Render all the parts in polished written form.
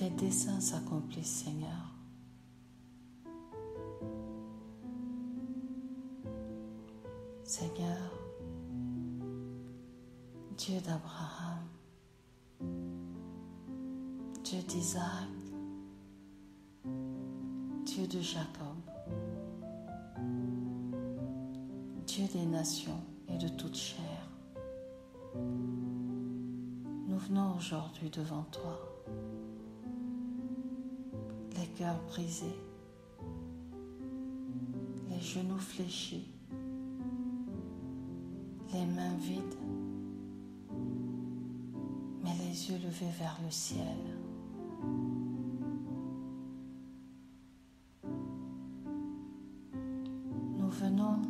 tes desseins s'accomplissent, Seigneur. Seigneur, Dieu d'Abraham, Dieu d'Isaac, Dieu de Jacob, Dieu des nations et de toute chair, nous venons aujourd'hui devant toi, les cœurs brisés, les genoux fléchis, les mains vides, mais les yeux levés vers le ciel. Nous venons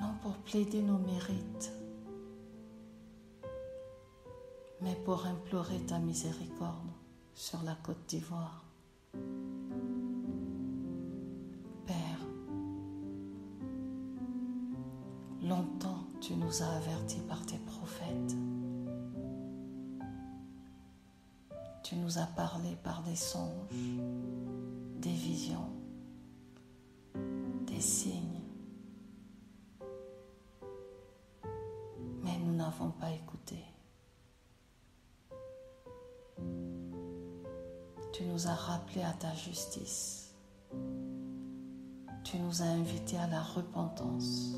non pour plaider nos mérites, mais pour implorer ta miséricorde sur la Côte d'Ivoire. Père, longtemps tu nous as avertis par tes prophètes. Tu nous as parlé par des songes, des visions, des signes. Mais nous n'avons pas écouté. Tu nous as rappelés à ta justice. Tu nous as invités à la repentance.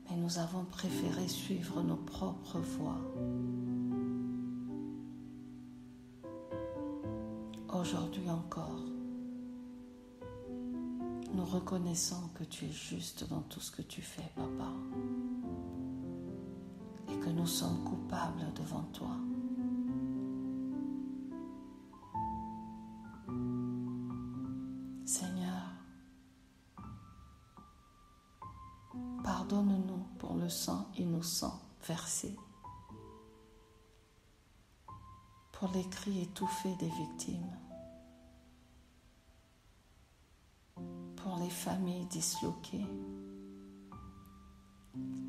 Mais nous avons préféré suivre nos propres voies. Aujourd'hui encore, nous reconnaissons que tu es juste dans tout ce que tu fais, Papa, et que nous sommes coupables devant toi. Seigneur, pardonne-nous pour le sang innocent versé, pour les cris étouffés des victimes, pour les familles disloquées,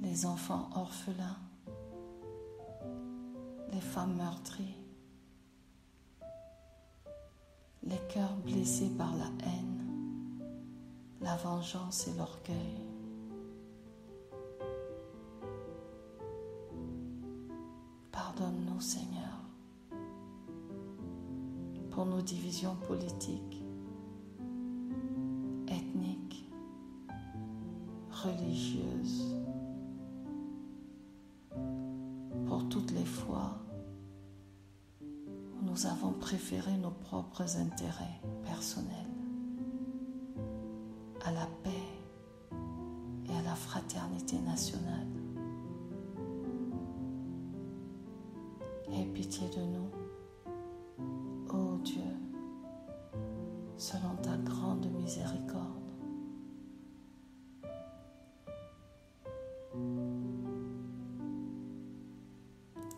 les enfants orphelins, les femmes meurtries, les cœurs blessés par la haine, la vengeance et l'orgueil. Pardonne-nous, Seigneur, pour nos divisions politiques, ethniques, religieuses, pour toutes les fois où nous avons préféré nos propres intérêts personnels à la paix et à la fraternité nationale. Aie pitié de nous, ô Dieu, selon ta grande miséricorde.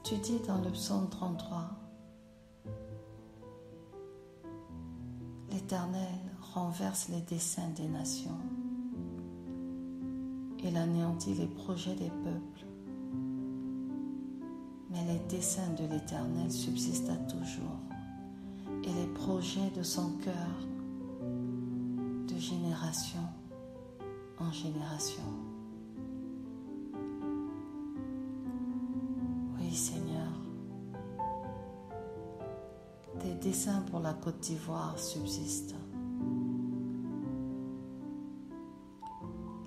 Tu dis dans le psaume 33, l'Éternel renverse les desseins des nations. Il anéantit les projets des peuples. Mais les desseins de l'Éternel subsistent à toujours, et les projets de son cœur de génération en génération. Oui, Seigneur, tes desseins pour la Côte d'Ivoire subsistent.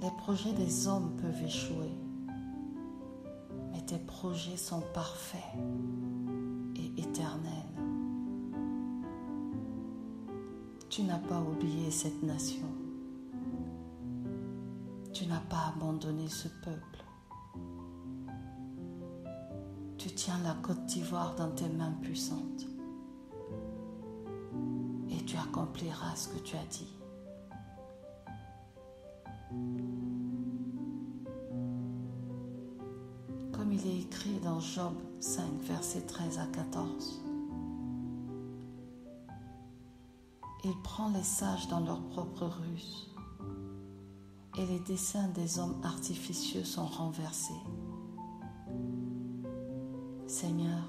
Les projets des hommes peuvent échouer, mais tes projets sont parfaits et éternels. Tu n'as pas oublié cette nation. Tu n'as pas abandonné ce peuple. Tu tiens la Côte d'Ivoire dans tes mains puissantes et tu accompliras ce que tu as dit. Comme il est écrit dans Job 5, versets 13 à 14. Il prend les sages dans leur propre ruse, et les desseins des hommes artificieux sont renversés. Seigneur,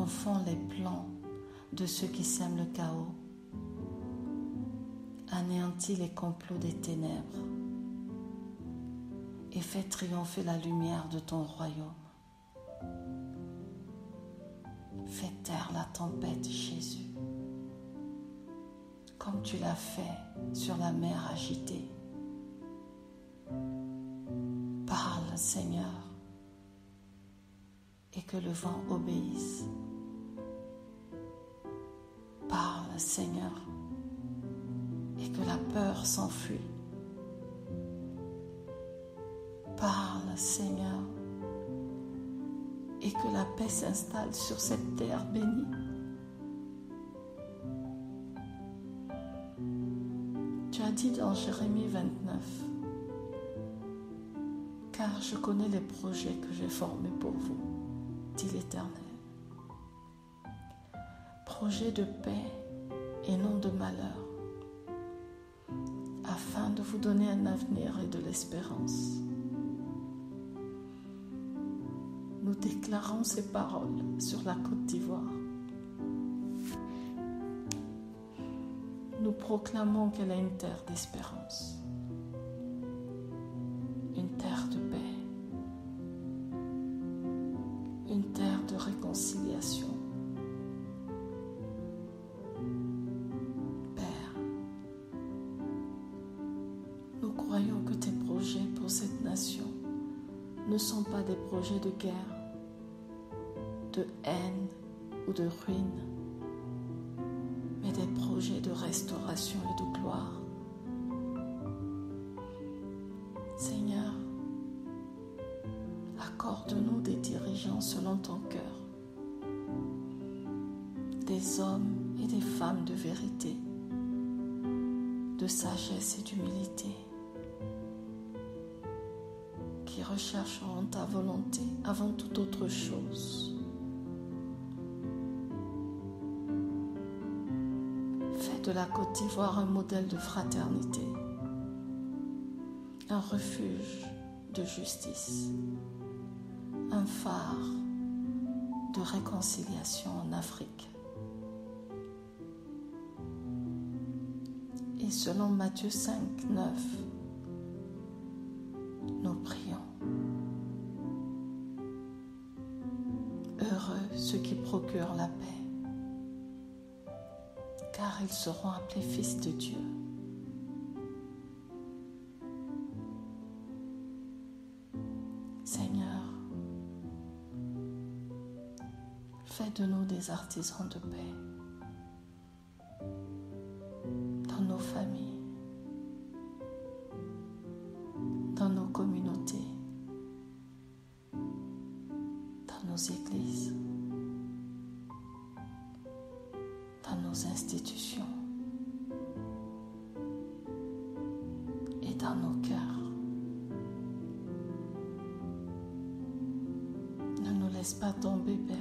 confond les plans de ceux qui sèment le chaos, anéantit les complots des ténèbres et fais triompher la lumière de ton royaume. Fais taire la tempête, Jésus, comme tu l'as fait sur la mer agitée. Parle, Seigneur, et que le vent obéisse. Parle, Seigneur, et que la peur s'enfuit. Parle, Seigneur, et que la paix s'installe sur cette terre bénie. Tu as dit dans Jérémie 29, « Car je connais les projets que j'ai formés pour vous, dit l'Éternel. Projets de paix et non de malheur, afin de vous donner un avenir et de l'espérance. » Nous déclarons ces paroles sur la Côte d'Ivoire. Nous proclamons qu'elle est une terre d'espérance, une terre de paix, une terre de réconciliation. Père, nous croyons que tes projets pour cette nation ne sont pas des projets de guerre, de haine ou de ruine, mais des projets de restauration et de gloire. Seigneur, accorde-nous des dirigeants selon ton cœur, des hommes et des femmes de vérité, de sagesse et d'humilité, qui rechercheront ta volonté avant toute autre chose. Fais de la Côte d'Ivoire un modèle de fraternité, un refuge de justice, un phare de réconciliation en Afrique. Et selon Matthieu 5, 9, nous prions. Heureux ceux qui procurent la paix, car ils seront appelés fils de Dieu. Seigneur, fais de nous des artisans de paix dans nos familles, dans nos communautés, dans nos églises, dans nos institutions et dans nos cœurs. Ne nous laisse pas tomber, Père.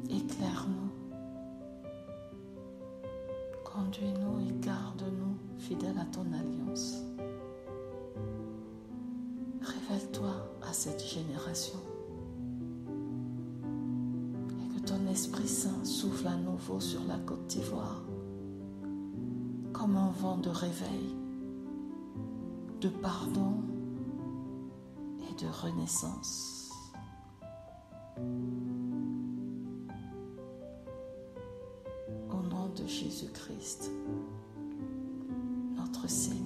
Éclaire-nous, conduis-nous et garde-nous fidèles à ton alliance. Révèle-toi à cette génération et que ton Esprit Saint souffle à nouveau sur la Côte d'Ivoire comme un vent de réveil, de pardon et de renaissance. Au nom de Jésus-Christ, notre Seigneur.